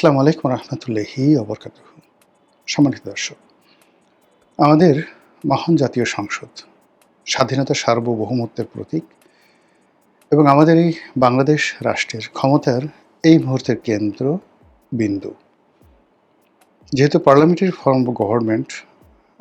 আসসালামু আলাইকুম রহমতুল্লাহি ওবরকাতুহু। সম্মানিত দর্শক, আমাদের মহান জাতীয় সংসদ স্বাধীনতা সার্বভৌমত্বের প্রতীক এবং আমাদের এই বাংলাদেশ রাষ্ট্রের ক্ষমতার এই মুহূর্তের কেন্দ্র বিন্দু। যেহেতু পার্লামেন্টারি ফর্ম অফ গভর্নমেন্ট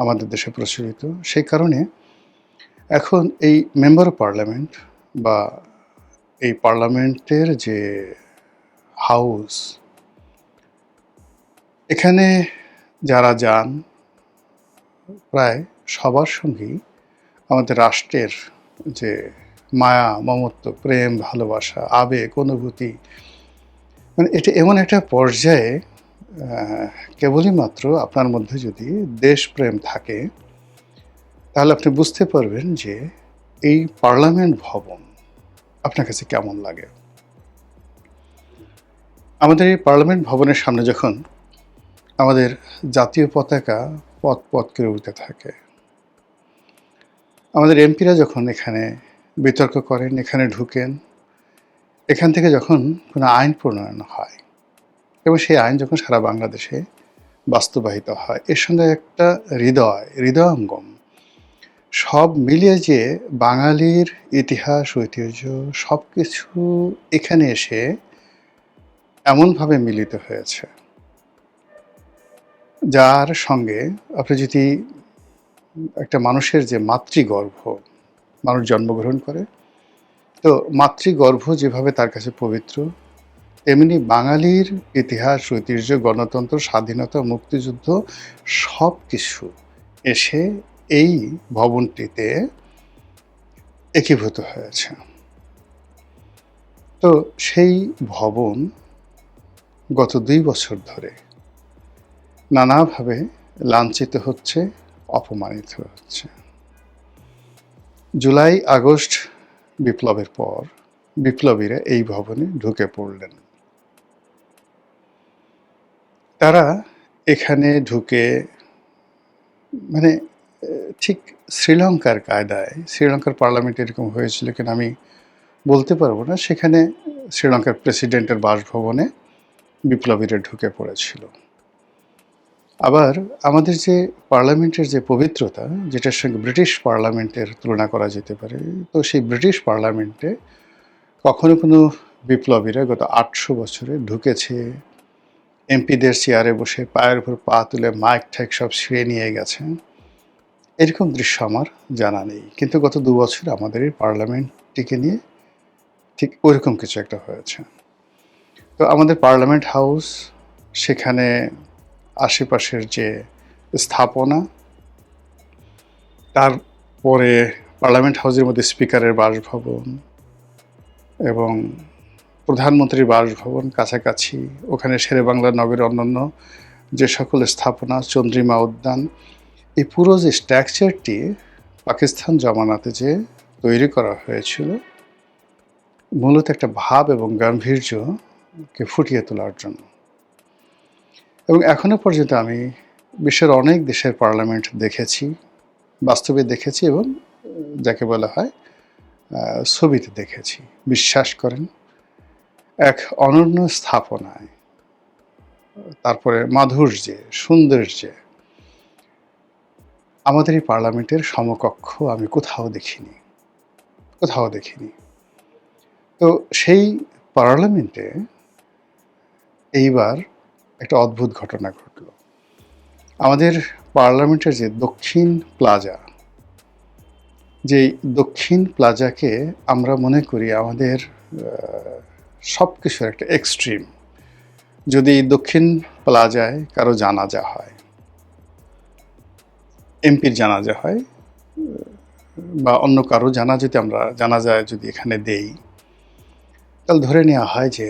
আমাদের দেশে প্রচলিত, সেই কারণে এখন এই মেম্বার অফ পার্লামেন্ট বা এই পার্লামেন্টের যে হাউস, এখানে যারা যান প্রায় সবার সঙ্গেই আমাদের রাষ্ট্রের যে মায়া, মমত্ব, প্রেম, ভালোবাসা, আবেগ, অনুভূতি, মানে এটা এমন একটা পর্যায়ে কেবলই মাত্র আপনার মধ্যে যদি দেশপ্রেম থাকে, তাহলে আপনি বুঝতে পারবেন যে এই পার্লামেন্ট ভবন আপনার কাছে কেমন লাগে। আমাদের এই পার্লামেন্ট ভবনের সামনে যখন আমাদের জাতীয় পতাকা পথ পথ করে উঠতে থাকে, আমাদের এমপিরা যখন এখানে বিতর্ক করেন, এখানে ঢুকেন, এখান থেকে যখন কোনো আইন প্রণয়ন হয় এবং সেই আইন যখন সারা বাংলাদেশে বাস্তবায়িত হয়, এর সঙ্গে একটা হৃদয়ঙ্গম সব মিলিয়ে যে বাঙালির ইতিহাস, ঐতিহ্য সব কিছু এখানে এসে এমনভাবে মিলিত হয়েছে, যার সঙ্গে আপনি যদি একটা মানুষের যে মাতৃগর্ভ, মানুষ জন্মগ্রহণ করে, তো মাতৃগর্ভ যেভাবে তার কাছে পবিত্র, তেমনি বাঙালির ইতিহাস, ঐতিহ্য, গণতন্ত্র, স্বাধীনতা, মুক্তিযুদ্ধ সব কিছু এসে এই ভবনটিতে একীভূত হয়েছে। তো সেই ভবন গত 2 বছর ধরে নানাভাবে লাঞ্ছিত হচ্ছে, অপমানিত হচ্ছে। জুলাই আগস্ট বিপ্লবের পর বিপ্লবীরা এই ভবনে ঢুকে পড়লেন। তারা এখানে ঢুকে মানে ঠিক শ্রীলঙ্কার কায়দায়, শ্রীলঙ্কার পার্লামেন্টে এরকম হয়েছিল কিনা আমি বলতে পারবো না, সেখানে শ্রীলঙ্কার প্রেসিডেন্টের বাসভবনে বিপ্লবীরা ঢুকে পড়েছিল। আবার আমাদের যে পার্লামেন্টের যে পবিত্রতা, যেটার সঙ্গে ব্রিটিশ পার্লামেন্টের তুলনা করা যেতে পারে, তো সেই ব্রিটিশ পার্লামেন্টে কখনো কোনো বিপ্লবীরা গত 800 বছরে ঢুকেছে, এমপিদের চেয়ারে বসে পায়ের উপর পা তুলে মাইক ঠাইক সব ছিঁড়ে নিয়ে গেছে, এরকম দৃশ্য আমার জানা নেই। কিন্তু গত 2 বছর আমাদের এই পার্লামেন্টটিকে নিয়ে ঠিক ওইরকম কিছু একটা হয়েছে। তো আমাদের পার্লামেন্ট হাউস, সেখানে আশেপাশের যে স্থাপনা, তারপরে পার্লামেন্ট হাউসের মধ্যে স্পিকারের বাসভবন এবং প্রধানমন্ত্রীর বাসভবন কাছাকাছি, ওখানে শেরেবাংলা নগরের অন্যান্য যে সকল স্থাপনা, চন্দ্রিমা উদ্যান, এই পুরো যে স্ট্রাকচারটি পাকিস্তান জমানাতে যে তৈরি করা হয়েছিল, মূলত একটা ভাব এবং গাম্ভীর্যকে ফুটিয়ে তোলার জন্য। এবং এখনো পর্যন্ত আমি বিশ্বের অনেক দেশের পার্লামেন্ট দেখেছি, বাস্তবে দেখেছি এবং যাকে বলা হয় ছবিতে দেখেছি। বিশ্বাস করেন, এক অনন্য স্থাপনায়, তারপরে মাধুর্যে, সৌন্দর্যে আমাদের এই পার্লামেন্টের সমকক্ষ আমি কোথাও দেখিনি। তো সেই পার্লামেন্টে এইবার একটা অদ্ভুত ঘটনা ঘটল। আমাদের পার্লামেন্টের যে দক্ষিণ প্লাজা, যে দক্ষিণ প্লাজাকে আমরা মনে করি আমাদের সব কিছুর একটা এক্সট্রিম। যদি দক্ষিণ প্লাজায় কারো জানাজা হয়, এমপির জানাজা হয় বা অন্য কারো জানাজাতে আমরা জানাজায় যদি এখানে দেই, তাহলে ধরে নেওয়া হয় যে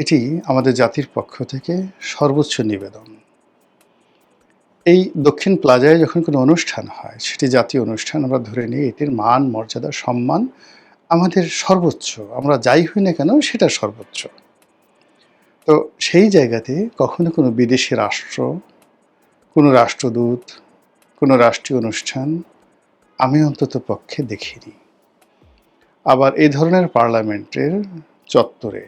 এটি আমাদের জাতির পক্ষ থেকে সর্বোচ্চ নিবেদন। এই দক্ষিণ প্লাজায় যখন কোনো অনুষ্ঠান হয়, সেটি জাতীয় অনুষ্ঠান, আমরা ধরে নিই এটির মান, মর্যাদা, সম্মান আমাদের সর্বোচ্চ। আমরা যাই হই না কেন সেটা সর্বোচ্চ। তো সেই জায়গাতে কখনো কোনো বিদেশি রাষ্ট্র, কোনো রাষ্ট্রদূত, কোনো রাষ্ট্রীয় অনুষ্ঠান আমি অন্তত পক্ষে দেখিনি। আবার এই ধরনের পার্লামেন্টের চত্বরে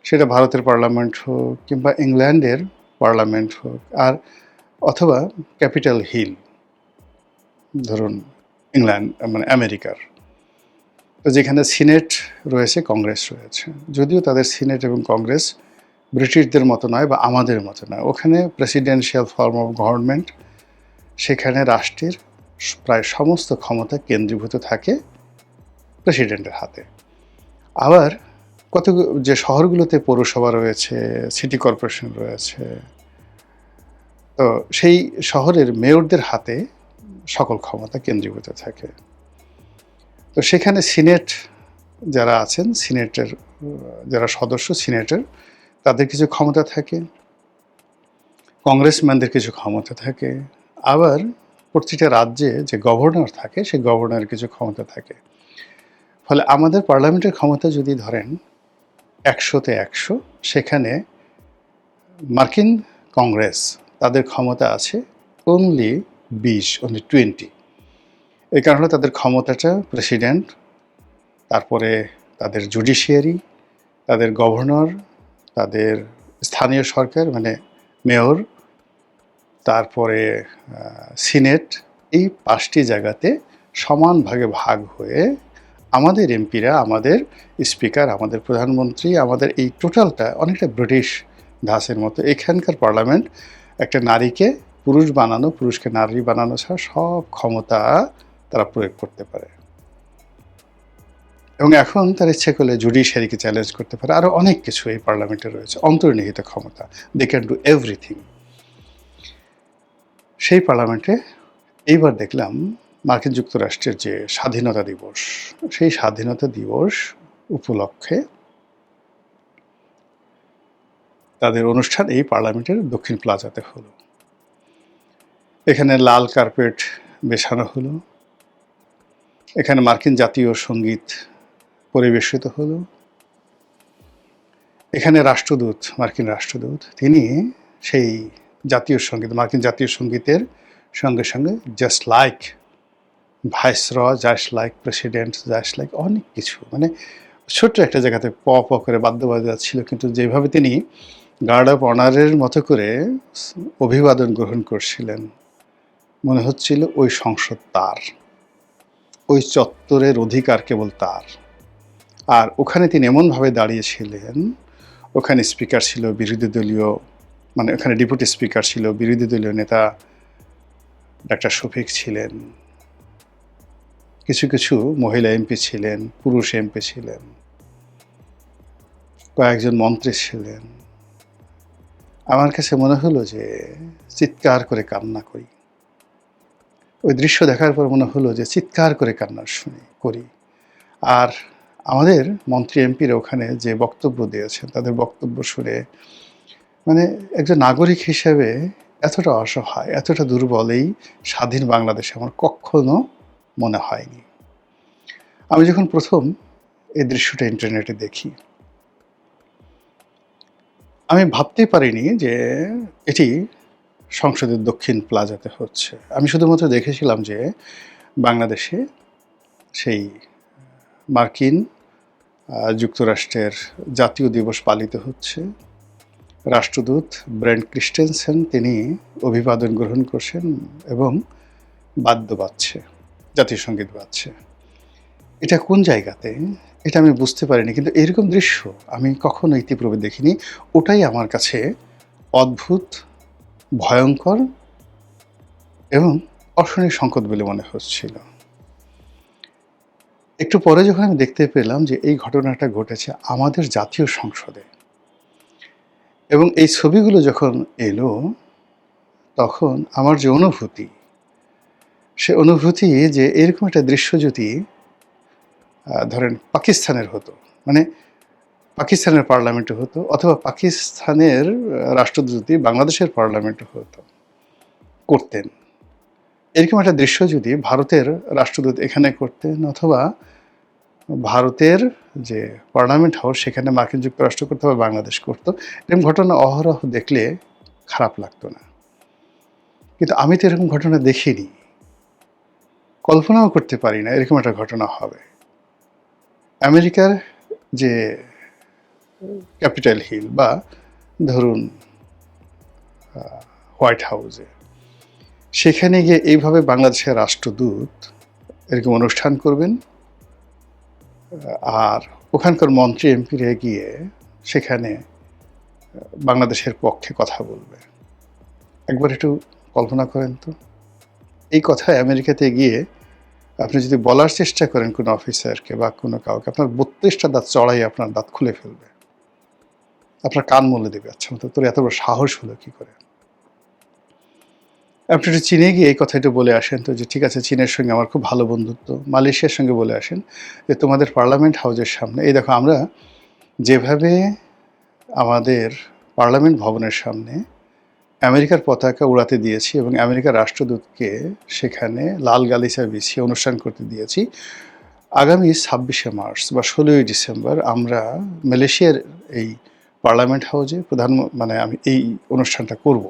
সেটা ভারতের পার্লামেন্ট হোক কিংবা ইংল্যান্ডের পার্লামেন্ট হোক, আর অথবা ক্যাপিটাল হিল, ধরুন ইংল্যান্ড মানে আমেরিকার, তো যেখানে সিনেট রয়েছে, কংগ্রেস রয়েছে, যদিও তাদের সিনেট এবং কংগ্রেস ব্রিটিশদের মতো নয় বা আমাদের মতো নয়, ওখানে প্রেসিডেন্সিয়াল ফর্ম অফ গভর্নমেন্ট, সেখানে রাষ্ট্রের প্রায় সমস্ত ক্ষমতা কেন্দ্রীভূত থাকে প্রেসিডেন্টের হাতে। আবার কত যে শহরগুলোতে পৌরসভা রয়েছে, সিটি কর্পোরেশন রয়েছে, তো সেই শহরের মেয়রদের হাতে সকল ক্ষমতা কেন্দ্রীভূত থাকে। তো সেখানে সিনেট যারা আছেন, সিনেটের যারা সদস্য সিনেটের, তাদের কিছু ক্ষমতা থাকে, কংগ্রেসম্যানদের কিছু ক্ষমতা থাকে, আবার প্রতিটা রাজ্যে যে গভর্নর থাকে সেই গভর্নরের কিছু ক্ষমতা থাকে। ফলে আমাদের পার্লামেন্টের ক্ষমতা যদি ধরেন 100-তে 100, সেখানে মার্কিন কংগ্রেস তাদের ক্ষমতা আছে অনলি 20 এই কারণে তাদের ক্ষমতাটা প্রেসিডেন্ট, তারপরে তাদের জুডিশিয়ারি, তাদের গভর্নর, তাদের স্থানীয় সরকার মানে মেয়র, তারপরে সিনেট, এই 5টি জায়গাতে সমান ভাগে ভাগ হয়ে আমাদের এমপিরা, আমাদের স্পিকার, আমাদের প্রধানমন্ত্রী, আমাদের এই টোটালটা অনেকটা ব্রিটিশ ধাঁচের মতো। এখানকার পার্লামেন্ট একটা নারীকে পুরুষ বানানো, পুরুষকে নারী বানানো ছাড়া সব ক্ষমতা তারা প্রয়োগ করতে পারে। এবং এখন তার ইচ্ছে করলে জুডিশিয়ারিকে চ্যালেঞ্জ করতে পারে, আরও অনেক কিছু এই পার্লামেন্টে রয়েছে, অন্তর্নিহিত ক্ষমতা, দে ক্যান ডু এভরিথিং। সেই পার্লামেন্টে এইবার দেখলাম মার্কিন যুক্তরাষ্ট্রের যে স্বাধীনতা দিবস, সেই স্বাধীনতা দিবস উপলক্ষে তাদের অনুষ্ঠান এই পার্লামেন্টের দক্ষিণ প্লাজাতে হলো। এখানে লাল কার্পেট বেছানো হলো, এখানে মার্কিন জাতীয় সঙ্গীত পরিবেশিত হলো, এখানে রাষ্ট্রদূত, মার্কিন রাষ্ট্রদূত, তিনি সেই জাতীয় সঙ্গীত, মার্কিন জাতীয় সঙ্গীতের সঙ্গে সঙ্গে just like viceroy, just like president, just like অনেক কিছু, মানে ছোট্ট একটা জায়গাতে প প করে বাদ্য বাজাচ্ছিল, কিন্তু যেভাবে তিনি গার্ড অফ অনারের মতো করে অভিবাদন গ্রহণ করছিলেন, মনে হচ্ছিল ওই সংসদ তার, ওই চত্বরের অধিকার কেবল তার। আর ওখানে তিনি এমনভাবে দাঁড়িয়েছিলেন, ওখানে স্পিকার ছিল বিরোধী দলীয়, মানে ওখানে ডেপুটি স্পিকার ছিল বিরোধী দলীয় নেতা ডাক্তার শফিক ছিলেন, কিছু কিছু মহিলা এমপি ছিলেন, পুরুষ এমপি ছিলেন, কয়েকজন মন্ত্রী ছিলেন। আমার কাছে মনে হলো যে চিৎকার করে কান্না করি। ওই দৃশ্য দেখার পর মনে হলো যে চিৎকার করে কান্না করি। আর আমাদের মন্ত্রী এমপিরা ওখানে যে বক্তব্য দিয়েছেন, তাদের বক্তব্য শুনে মানে একজন নাগরিক হিসেবে এতটা অসহায়, এতটা দুর্বল এই স্বাধীন বাংলাদেশে আমার কখনো মনে হয়নি। আমি যখন প্রথম এই দৃশ্যটা ইন্টারনেটে দেখি, আমি ভাবতেই পারিনি যে এটি সংসদের দক্ষিণ প্লাজাতে হচ্ছে। আমি শুধুমাত্র দেখেছিলাম যে বাংলাদেশে সেই মার্কিন যুক্তরাষ্ট্রের জাতীয় দিবস পালিত হচ্ছে, রাষ্ট্রদূত ব্রেন্ট ক্রিস্টেনসেন তিনি অভিবাদন গ্রহণ করছেন এবং বাদ্য বাজছে, জাতীয় সঙ্গীত বাজছে। এটা কোন জায়গাতে এটা আমি বুঝতে পারিনি, কিন্তু এরকম দৃশ্য আমি কখনো ইতিপূর্বে দেখিনি। ওটাই আমার কাছে অদ্ভুত, ভয়ঙ্কর এবং অশনি সংকট বলে মনে হচ্ছিল। একটু পরে যখন আমি দেখতে পেলাম যে এই ঘটনাটা ঘটেছে আমাদের জাতীয় সংসদে, এবং এই ছবিগুলো যখন এলো, তখন আমার যে অনুভূতি, সে অনুভূতি যে এরকম একটা দৃশ্য যদি ধরেন পাকিস্তানের হতো, মানে পাকিস্তানের পার্লামেন্টে হতো, অথবা পাকিস্তানের রাষ্ট্রদূত যদি বাংলাদেশের পার্লামেন্টে হতো, করতেন, এরকম একটা দৃশ্য যদি ভারতের রাষ্ট্রদূত এখানে করতেন, অথবা ভারতের যে পার্লামেন্ট হাউস সেখানে মার্কিন যুক্তরাষ্ট্র করতো বা বাংলাদেশ করতো, এরকম ঘটনা অহরহ দেখলে খারাপ লাগতো না। কিন্তু আমি তো এরকম ঘটনা দেখিনি, কল্পনাও করতে পারি না এরকম একটা ঘটনা হবে। আমেরিকার যে ক্যাপিটাল হিল বা ধরুন হোয়াইট হাউসে, সেখানে গিয়ে এইভাবে বাংলাদেশের রাষ্ট্রদূত এরকম অনুষ্ঠান করবেন, আর ওখানকার মন্ত্রী এমপিরা গিয়ে সেখানে বাংলাদেশের পক্ষে কথা বলবে। একবার একটু কল্পনা করেন তো, এই কথা আমেরিকাতে গিয়ে আপনি যদি বলার চেষ্টা করেন কোনো অফিসারকে বা কোনো কাউকে, আপনার 32টা দাঁত চড়াই আপনার দাঁত খুলে ফেলবে, আপনার কান মলে দেবে। আচ্ছা মতো তোর এত বড় সাহস হলো কি করে? আপনি একটু চীনে গিয়ে এই কথা একটু বলে আসেন তো, যে ঠিক আছে চীনের সঙ্গে আমার খুব ভালো বন্ধুত্ব, মালয়েশিয়ার সঙ্গে বলে আসেন যে তোমাদের পার্লামেন্ট হাউসের সামনে এই দেখো আমরা যেভাবে আমাদের পার্লামেন্ট ভবনের সামনে আমেরিকার পতাকা উড়াতে দিয়েছি এবং আমেরিকার রাষ্ট্রদূতকে সেখানে লাল গালিচা বিছিয়ে অনুষ্ঠান করতে দিয়েছি, আগামী 26শে মার্চ বা 16ই ডিসেম্বর আমরা মালয়েশিয়ার এই পার্লামেন্ট হাউসে মানে আমি এই অনুষ্ঠানটা করব,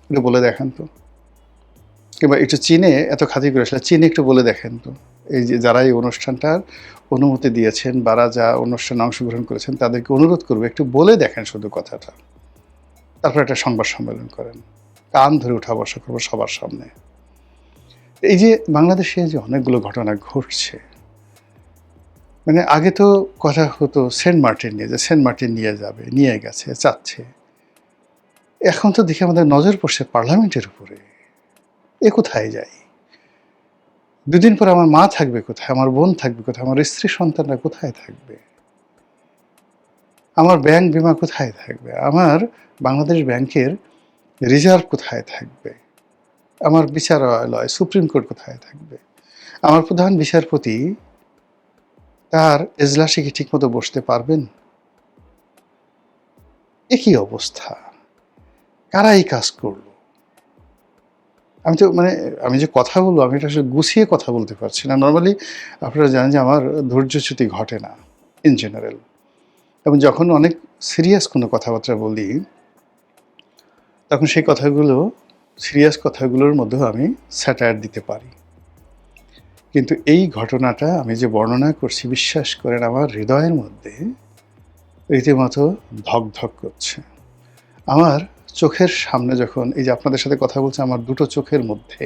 এটা বলে দেখেন তো। কিংবা একটু চীনে এত খাতির করে আসলে চীনে একটু বলে দেখেন তো, এই যে যারা এই অনুষ্ঠানটার অনুমতি দিয়েছেন বা যা অনুষ্ঠানে অংশগ্রহণ করেছেন তাদেরকে অনুরোধ করবো একটু বলে দেখেন শুধু কথাটা, তারপর একটা সংবাদ সম্মেলন করেন, কান ধরে উঠা বসা করবো সবার সামনে। এই যে বাংলাদেশে যে অনেকগুলো ঘটনা ঘটছে, মানে আগে তো কথা হতো সেন্ট মার্টিন নিয়ে, যে সেন্ট মার্টিন নিয়ে যাবে, নিয়ে গেছে, চাচ্ছে। এখন তো দেখি আমাদের নজর পড়ছে পার্লামেন্টের উপরে। এ কোথায় যায়? দুদিন পর আমার মা থাকবে কোথায়, আমার বোন থাকবে কোথায়, আমার স্ত্রী সন্তানরা কোথায় থাকবে, আমার ব্যাংক বিমা কোথায় থাকবে, আমার বাংলাদেশ ব্যাংকের রিজার্ভ কোথায় থাকবে, আমার বিচারালয় সুপ্রিম কোর্ট কোথায় থাকবে, আমার প্রধান বিচারপতি তার এজলাসে কি ঠিকমতো বসতে পারবেন? একই অবস্থা। কারা এই কাজ করলো? আমি তো মানে আমি যে কথা বলবো, আমি এটা আসলে গুছিয়ে কথা বলতে পারছি না। নর্মালি আপনারা জানেন যে আমার ধৈর্যচ্যুতি ঘটে না ইন জেনারেল, এবং যখন অনেক সিরিয়াস কোনো কথাবার্তা বলি তখন সেই কথাগুলো, সিরিয়াস কথাগুলোর মধ্যেও আমি স্যাটায়ার দিতে পারি। কিন্তু এই ঘটনাটা আমি যে বর্ণনা করছি, বিশ্বাস করেন আমার হৃদয়ের মধ্যে রীতিমতো ধক ধক করছে। আমার চোখের সামনে যখন এই যে আপনাদের সাথে কথা বলছি, আমার দুটো চোখের মধ্যে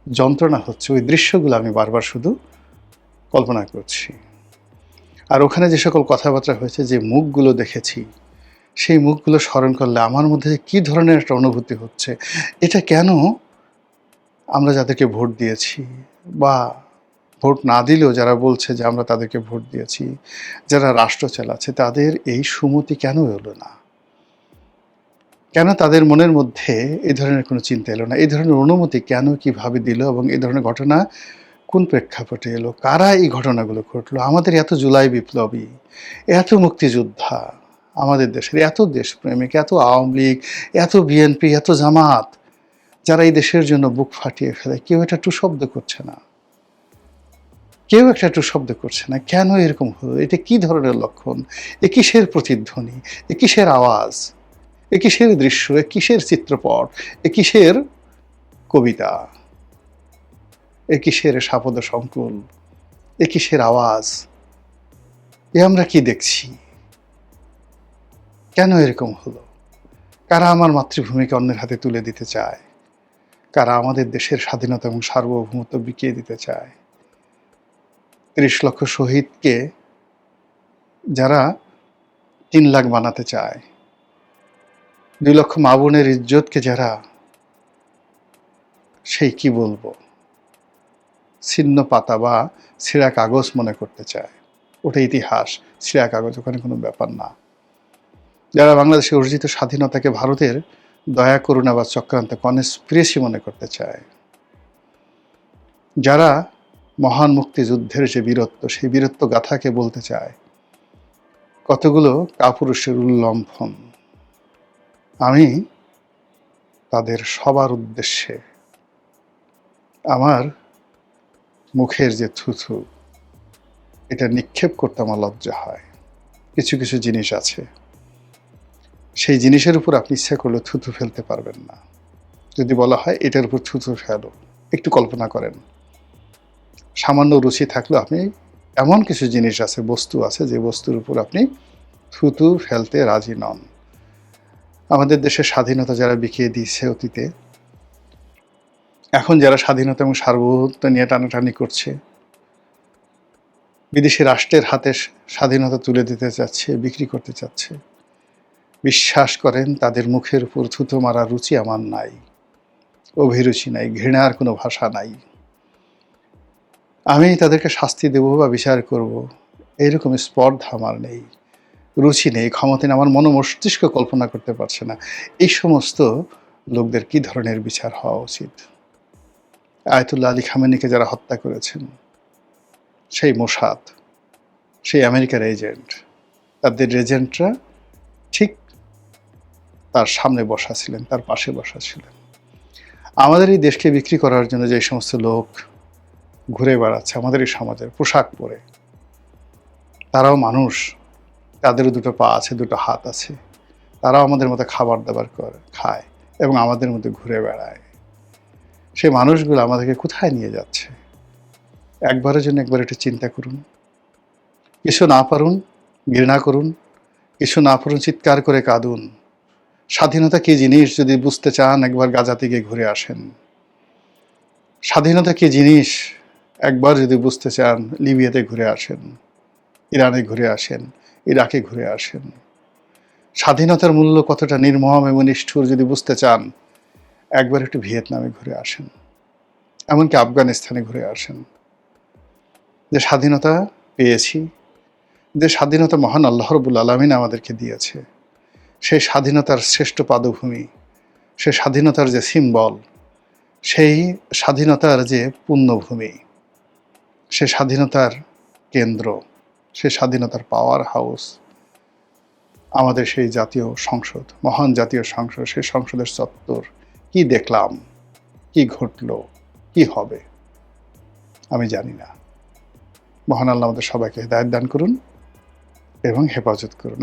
যন্ত্রণা হচ্ছে, ওই দৃশ্যগুলো আমি বারবার শুধু কল্পনা করছি। আর ওখানে যে সকল কথাবার্তা হয়েছে, যে মুখগুলো দেখেছি, সেই মুখগুলো স্মরণ করলে আমার মধ্যে কী ধরনের একটা অনুভূতি হচ্ছে। এটা কেন আমরা যাদেরকে ভোট দিয়েছি বা ভোট না দিলেও যারা বলছে যে আমরা তাদেরকে ভোট দিয়েছি, যারা রাষ্ট্র চালাচ্ছে, তাদের এই সুমতি কেন এলো না? কেন তাদের মনের মধ্যে এই ধরনের কোনো চিন্তা এলো না? এই ধরনের অনুমতি কেন, কিভাবে দিল, এবং এই ধরনের ঘটনা কোন প্রেক্ষাপটে এলো? কারা এই ঘটনাগুলো ঘটলো? আমাদের এত জুলাই বিপ্লবী, এত মুক্তিযোদ্ধা, আমাদের দেশের এত দেশপ্রেমিক, এত আওয়ামী লীগ, এত বিএনপি, এত জামাত, যারা এই দেশের জন্য বুক ফাটিয়ে ফেলে, কেউ এটা টু শব্দ করছে না, কেউ একটা টু শব্দ করছে না। কেন এরকম হলো? এটা কি ধরনের লক্ষণ? এ কিসের প্রতিধ্বনি? এ কিসের আওয়াজ? এ কিসের দৃশ্য? এ কিসের চিত্রপট? এ কিসের কবিতা? এ কিসের সাপদ সংকুল? এ কিসের আওয়াজ? এ আমরা কি দেখছি? কেন এরকম হলো? কারা আমার মাতৃভূমিকে অন্যের হাতে তুলে দিতে চায়? কারা আমাদের দেশের স্বাধীনতা এবং সার্বভৌমত্ব বিকিয়ে দিতে চায়? ৩০ লক্ষ শহীদকে যারা ৩ লাখ বানাতে চায়, ২ লক্ষ মা বোনের ইজ্জতকে যারা সেই কি বলবো ছিন্ন পাতা বা ছেঁড়া কাগজ মনে করতে চায়, ওটা ইতিহাস, ছেঁড়া কাগজ, ওখানে কোনো ব্যাপার না। যারা বাংলাদেশে অর্জিত স্বাধীনতাকে ভারতের দয়া করুণা বা চক্রান্ত, কনস্পিরেসি মনে করতে চায়, যারা মহান মুক্তিযুদ্ধের যে বীরত্ব, সেই বীরত্ব গাথাকে বলতে চায় কতগুলো কাপুরুষের উল্লম্ফন, আমি তাদের সবার উদ্দেশ্যে আমার মুখের যে থুথু, এটা নিক্ষেপ করতে আমার লজ্জা হয়। কিছু কিছু জিনিস আছে, সেই জিনিসের উপর আপনি ইচ্ছা করলে থুথু ফেলতে পারবেন না। যদি বলা হয় এটার উপর থুথু ফেলো, একটু কল্পনা করেন, সামান্য রুচি থাকলেও আপনি এমন কিছু জিনিস আছে, বস্তু আছে, যে বস্তুর উপর আপনি থুতু ফেলতে রাজি নন। আমাদের দেশের স্বাধীনতা যারা বিকিয়ে দিয়েছে অতীতে, এখন যারা স্বাধীনতা এবং সার্বভৌমত্ব নিয়ে টানাটানি করছে, বিদেশি রাষ্ট্রের হাতে স্বাধীনতা তুলে দিতে চাচ্ছে, বিক্রি করতে চাচ্ছে, বিশ্বাস করেন তাদের মুখের উপর থুতো মারা রুচি আমার নাই, অভিরুচি নাই, ঘৃণার কোনো ভাষা নাই। আমি তাদেরকে শাস্তি দেব বা বিচার করব এইরকম স্পর্ধা আমার নেই, রুচি নেই, ক্ষমতা নেই, আমার মস্তিষ্ক কল্পনা করতে পারছে না এই সমস্ত লোকদের কি ধরনের বিচার হওয়া উচিত। আয়াতুল্লাহ আলী খামেনিকে যারা হত্যা করেছেন, সেই মোসাদ, সেই আমেরিকার এজেন্ট, তাদের এজেন্টরা ঠিক তার সামনে বসা ছিলেন, তার পাশে বসা ছিলেন। আমাদের এই দেশকে বিক্রি করার জন্য যে সমস্ত লোক ঘুরে বেড়াচ্ছে আমাদের এই সমাজের পোশাক পরে, তারাও মানুষ, তাদেরও দুটো পা আছে, দুটো হাত আছে, তারাও আমাদের মতো খাবার দাবার করে খায় এবং আমাদের মধ্যে ঘুরে বেড়ায়। সেই মানুষগুলো আমাদেরকে কোথায় নিয়ে যাচ্ছে একবারের জন্য একবার একটু চিন্তা করুন। কিছু না পারুন ঘৃণা করুন, কিছু না পারুন চিৎকার করে কাঁদুন। স্বাধীনতা কী জিনিস যদি বুঝতে চান একবার গাজা থেকে ঘুরে আসেন। স্বাধীনতা কী জিনিস একবার যদি বুঝতে চান লিবিয়াতে ঘুরে আসেন, ইরানে ঘুরে আসেন, ইরাকে ঘুরে আসেন। স্বাধীনতার মূল্য কতটা নির্মম এবং নিষ্ঠুর যদি বুঝতে চান একবার একটু ভিয়েতনামে ঘুরে আসেন, এমনকি আফগানিস্তানে ঘুরে আসেন। যে স্বাধীনতা পেয়েছি, যে স্বাধীনতা মহান আল্লাহ রাব্বুল আলামিন আমাদেরকে দিয়েছে, সেই স্বাধীনতার শ্রেষ্ঠ পাদভূমি, সেই স্বাধীনতার যে সিম্বল, সেই স্বাধীনতার যে পুণ্যভূমি, সে স্বাধীনতার কেন্দ্র, সে স্বাধীনতার পাওয়ার হাউস আমাদের সেই জাতীয় সংসদ, মহান জাতীয় সংসদ। সেই সংসদের চত্বর কি দেখলাম, কি ঘটল, কি হবে আমি জানি না। মহান আল্লাহ আমাদের সবাইকে হেদায়েত দান করুন এবং হেফাজত করুন।